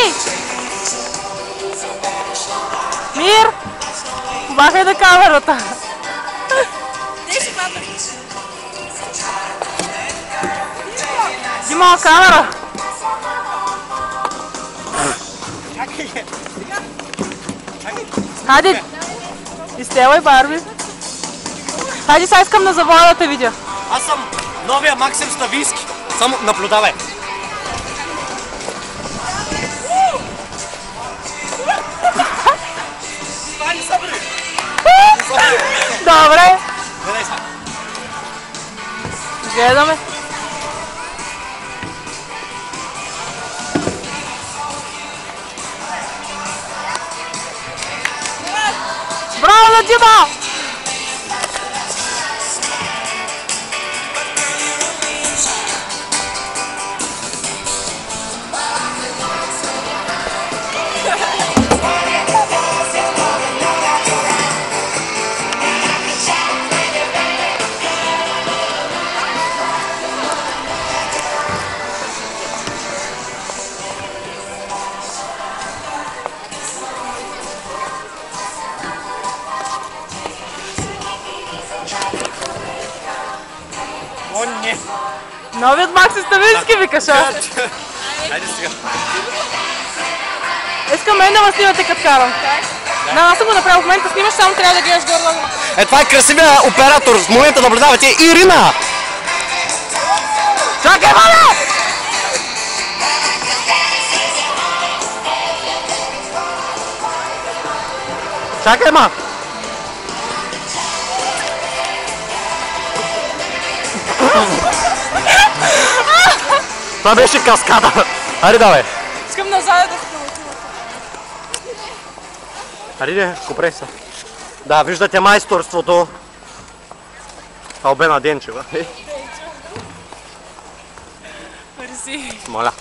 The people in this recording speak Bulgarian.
Мими! Мир! Махай на камерата! Дима, камера! Хайде! Изтелай, Барби! Хайде, сега искам на завоя да те видя. Аз съм новия Максим Ставийски. Само наблюдавай. Добре! Гледай сега. Гледаме. Браво на Дима! О, не! Новият Максим Ставийски викаш, а? Хайде сега. Искам мен да ме снимате като карам. Да, аз съм го направил в момента, снимаш, само трябва да гледаш горе. Е, това е красивия оператор. В момента наблюдавате Ирина! Чакай, мале! Чакай, ма! Това беше каскада. Ари, давай. Искам назад да се научим. Ари, купрей се. Да, виждате майсторството. Албена Денчева. Мерси. Моля.